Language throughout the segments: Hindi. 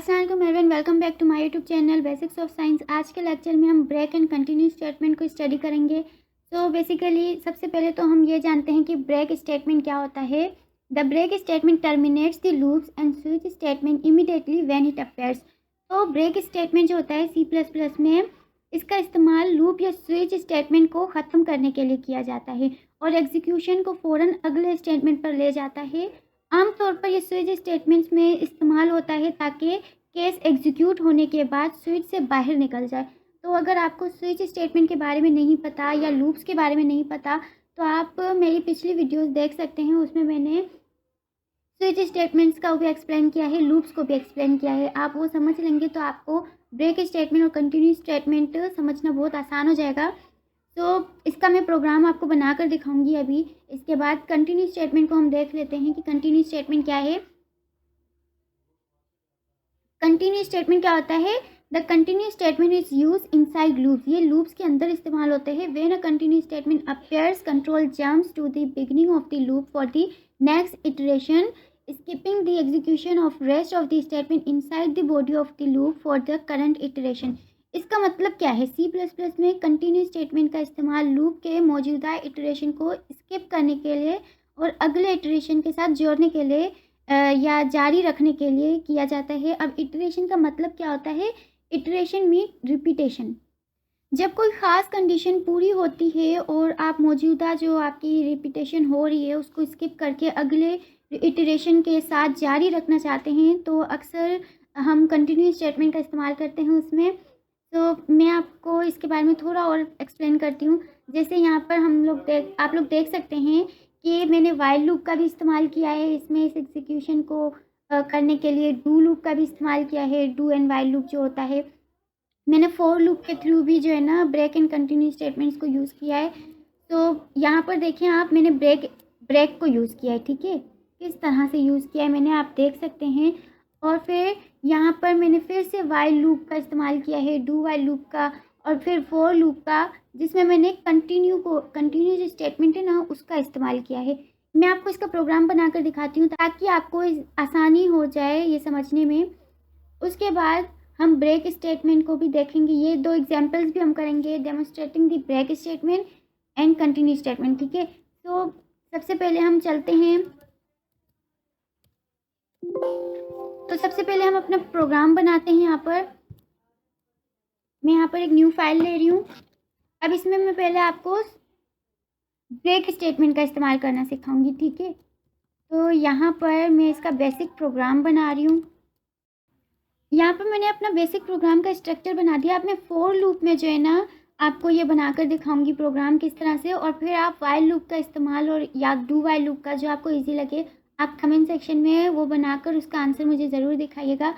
अस्सलाम वालेकुम everyone, welcome back to my YouTube channel basics of science. आज के लेक्चर में हम ब्रेक एंड कंटिन्यू स्टेटमेंट को स्टडी करेंगे। तो बेसिकली सबसे पहले तो हम ये जानते हैं कि ब्रेक स्टेटमेंट क्या होता है। The break statement terminates the loops and switch statement immediately when it appears. तो ब्रेक स्टेटमेंट जो होता है C++ में, इसका इस्तेमाल लूप या स्विच स्टेटमेंट को ख़त्म करने के लिए किया जाता है और एग्जीक्यूशन को फ़ौरन अगले स्टेटमेंट पर ले जाता है। आमतौर पर ये स्विच स्टेटमेंट्स में इस्तेमाल होता है ताकि केस एग्जीक्यूट होने के बाद स्विच से बाहर निकल जाए। तो अगर आपको स्विच स्टेटमेंट के बारे में नहीं पता या लूप्स के बारे में नहीं पता तो आप मेरी पिछली वीडियोस देख सकते हैं, उसमें मैंने स्विच स्टेटमेंट्स का भी एक्सप्लेन किया है, लूप्स को भी एक्सप्लेन किया है। आप वो समझ लेंगे तो आपको ब्रेक स्टेटमेंट और कंटिन्यू स्टेटमेंट समझना बहुत आसान हो जाएगा। तो इसका मैं प्रोग्राम आपको बनाकर दिखाऊंगी अभी। इसके बाद कंटिन्यू स्टेटमेंट को हम देख लेते हैं कि कंटिन्यू स्टेटमेंट क्या है। कंटिन्यू स्टेटमेंट क्या होता है? The continue statement is use inside loops. ये लूप्स के अंदर इस्तेमाल होते हैं। When a continue statement appears, control jumps to the beginning of the loop for the next iteration, skipping the execution of rest of the statement inside the body of the loop for the current iteration। इसका मतलब क्या है? C++ में कंटिन्यू स्टेटमेंट का इस्तेमाल लूप के मौजूदा इटरेशन को स्किप करने के लिए और अगले इटरेशन के साथ जोड़ने के लिए या जारी रखने के लिए किया जाता है। अब इटरेशन का मतलब क्या होता है? Iteration mean repetition. जब कोई ख़ास कंडीशन पूरी होती है और आप मौजूदा जो आपकी रिपीटेशन हो रही है उसको स्किप करके अगले इटरेशन के साथ जारी रखना चाहते हैं तो अक्सर हम कंटिन्यू स्टेटमेंट का इस्तेमाल करते हैं उसमें। तो मैं आपको इसके बारे में थोड़ा और एक्सप्लेन करती हूँ। जैसे यहाँ पर आप लोग देख सकते हैं कि मैंने वाइल लूप का भी इस्तेमाल किया है इसमें, इस एग्जीक्यूशन को करने के लिए डू लूप का भी इस्तेमाल किया है, डू एंड वाइल लूप जो होता है। मैंने फॉर लूप के थ्रू भी जो है ना ब्रेक एंड कंटिन्यू स्टेटमेंट्स को यूज़ किया है। तो यहाँ पर देखें आप, मैंने ब्रेक को यूज़ किया है। ठीक है, किस तरह से यूज़ किया है मैंने, आप देख सकते हैं। और फिर यहाँ पर मैंने फिर से वाइल लूप का इस्तेमाल किया है, डू वाइल लूप का, और फिर फॉर लूप का, जिसमें मैंने कंटिन्यू जो स्टेटमेंट है ना उसका इस्तेमाल किया है। मैं आपको इसका प्रोग्राम बनाकर दिखाती हूँ ताकि आपको आसानी हो जाए ये समझने में। उसके बाद हम ब्रेक स्टेटमेंट को भी देखेंगे। ये दो एग्जाम्पल्स भी हम करेंगे, demonstrating the break statement and continue statement. ठीक है, तो सबसे पहले हम चलते हैं। तो सबसे पहले हम अपना प्रोग्राम बनाते हैं। यहाँ पर मैं एक न्यू फाइल ले रही हूँ। अब इसमें मैं पहले आपको ब्रेक स्टेटमेंट का इस्तेमाल करना सिखाऊंगी। ठीक है, तो यहाँ पर मैं इसका बेसिक प्रोग्राम बना रही हूँ। यहाँ पर मैंने अपना बेसिक प्रोग्राम का स्ट्रक्चर बना दिया। अब मैं फॉर लूप में जो है ना आपको ये बनाकर दिखाऊंगी प्रोग्राम किस तरह से, और फिर आप वाइल लूप का इस्तेमाल और या डू वाइल लूप का, जो आपको इजी लगे, आप कमेंट सेक्शन में वो बनाकर उसका आंसर मुझे ज़रूर दिखाइएगा।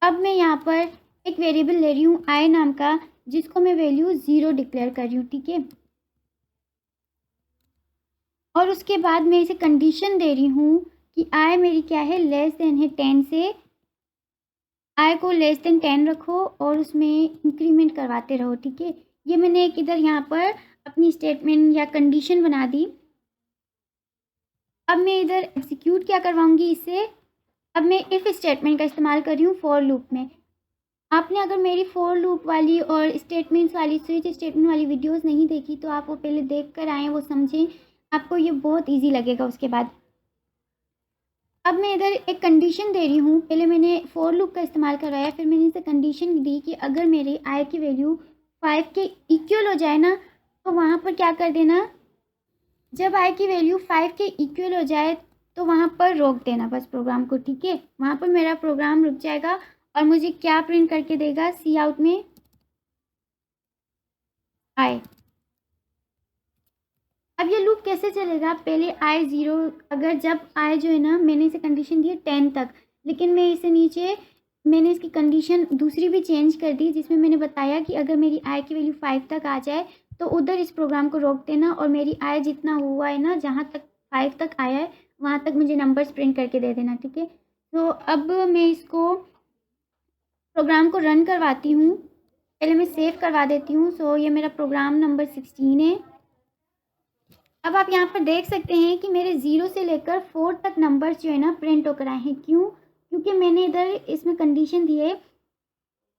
अब मैं यहाँ पर एक वेरिएबल ले रही हूँ आई नाम का, जिसको मैं वैल्यू 0 डिक्लेयर कर रही हूँ। ठीक है, और उसके बाद मैं इसे कंडीशन दे रही हूँ कि आई मेरी क्या है, लेस देन है 10 से। आई को लेस देन 10 रखो और उसमें इंक्रीमेंट करवाते रहो। ठीक है, ये मैंने एक इधर यहाँ पर अपनी स्टेटमेंट या कंडीशन बना दी। अब मैं इधर एग्जीक्यूट क्या करवाऊंगी इसे। अब मैं इफ़ स्टेटमेंट का इस्तेमाल कर रही हूँ फॉर लूप में। आपने अगर मेरी फॉर लूप वाली और स्टेटमेंट्स वाली, स्विच स्टेटमेंट वाली वीडियोस नहीं देखी तो आप वो पहले देख कर आएँ, वो समझें, आपको ये बहुत ईजी लगेगा उसके बाद। अब मैं इधर एक कंडीशन दे रही हूँ। पहले मैंने फॉर लूप का इस्तेमाल करवाया, फिर मैंने इसे कंडीशन दी कि अगर मेरे आई की वैल्यू 5 के इक्वल हो जाए ना तो वहाँ पर क्या कर देना, जब आई की वैल्यू 5 के इक्वल हो जाए तो वहाँ पर रोक देना बस प्रोग्राम को। ठीक है, वहाँ पर मेरा प्रोग्राम रुक जाएगा और मुझे क्या प्रिंट करके देगा, सी आउट में आई। अब ये लूप कैसे चलेगा, पहले आई 0, अगर जब आई जो है ना, मैंने इसे कंडीशन दी है 10 तक, लेकिन मैं इसे नीचे मैंने इसकी कंडीशन दूसरी भी चेंज कर दी, जिसमें मैंने बताया कि अगर मेरी आई की वैल्यू 5 तक आ जाए तो उधर इस प्रोग्राम को रोक देना और मेरी आई जितना हुआ है ना, जहाँ तक 5 तक आया है वहाँ तक मुझे नंबर्स प्रिंट करके दे देना। ठीक है, तो अब मैं इसको प्रोग्राम को रन करवाती हूँ। पहले मैं सेव करवा देती हूँ। सो ये मेरा प्रोग्राम नंबर 16 है। अब आप यहाँ पर देख सकते हैं कि मेरे 0 से लेकर 4 तक नंबर्स जो है ना प्रिंट होकर आए हैं। क्यों? क्योंकि मैंने इधर इसमें कंडीशन दी है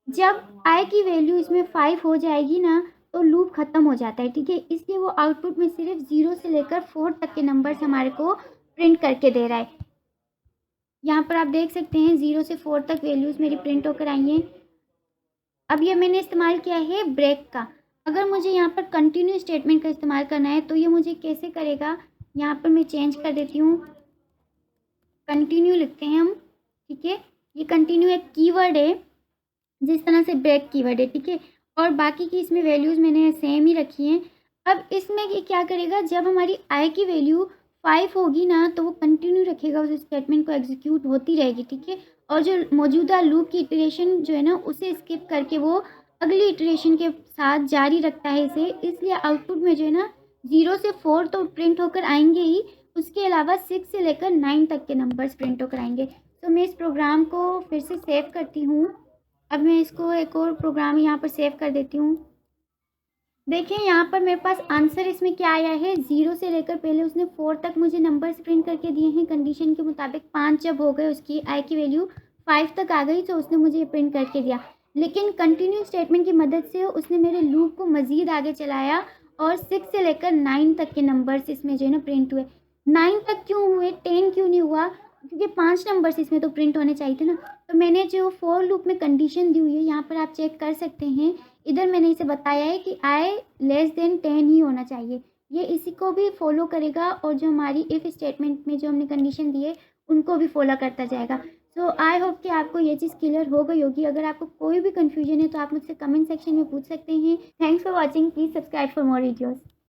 जब आई की वैल्यू इसमें 5 हो जाएगी ना तो लूप ख़त्म हो जाता है, ठीक है। इसलिए वो आउटपुट में सिर्फ 0 से लेकर 4 तक के नंबर्स हमारे को प्रिंट करके दे रहा है। यहाँ पर आप देख सकते हैं 0 से 4 तक वैल्यूज़ मेरी प्रिंट होकर आई हैं। अब ये मैंने इस्तेमाल किया है ब्रेक का। अगर मुझे यहाँ पर कंटिन्यू स्टेटमेंट का इस्तेमाल करना है तो ये मुझे कैसे करेगा, यहाँ पर मैं चेंज कर देती हूँ, कंटिन्यू लिखते हैं हम, ठीक है। ये कंटिन्यू एक कीवर्ड है जिस तरह से ब्रेक कीवर्ड है, ठीक है। और बाकी की इसमें वैल्यूज़ मैंने सेम ही रखी हैं। अब इसमें ये क्या करेगा, जब हमारी आई की वैल्यू 5 होगी ना तो वो कंटिन्यू रखेगा, उस स्टेटमेंट को एग्जीक्यूट होती रहेगी, ठीक है। और जो मौजूदा लूप की इटरेशन जो है ना उसे स्किप करके वो अगली इटरेशन के साथ जारी रखता है इसे। इसलिए आउटपुट में जो है ना 0 से 4 तो प्रिंट होकर आएंगे ही, उसके अलावा 6 से लेकर 9 तक के नंबर्स प्रिंट होकर आएंगे। तो मैं इस प्रोग्राम को फिर से सेव करती हूँ। अब मैं इसको एक और प्रोग्राम यहाँ पर सेव कर देती हूँ। देखें यहाँ पर मेरे पास आंसर इसमें क्या आया है, 0 से लेकर पहले उसने 4 तक मुझे नंबर्स प्रिंट करके दिए हैं कंडीशन के मुताबिक। 5 जब हो गए उसकी आई की वैल्यू 5 तक आ गई तो उसने मुझे प्रिंट करके दिया। लेकिन कंटिन्यू स्टेटमेंट की मदद से उसने मेरे लूप को मज़ीद आगे चलाया और 6 से लेकर 9 तक के नंबर्स इसमें जो है ना प्रिंट हुए। 9 तक क्यों हुए, 10 क्यों नहीं हुआ, क्योंकि 5 नंबर्स इसमें तो प्रिंट होने चाहिए थे ना। तो मैंने जो फॉर लूप में कंडीशन दी हुई है यहाँ पर आप चेक कर सकते हैं, इधर मैंने इसे बताया है कि आई लेस देन 10 ही होना चाहिए। ये इसी को भी फॉलो करेगा और जो हमारी इफ़ स्टेटमेंट में जो हमने कंडीशन दी है उनको भी फॉलो करता जाएगा। सो आई होप कि आपको ये चीज़ क्लियर हो गई होगी। अगर आपको कोई भी कन्फ्यूजन है तो आप मुझसे कमेंट सेक्शन में पूछ सकते हैं। Thanks for watching, please subscribe for more videos.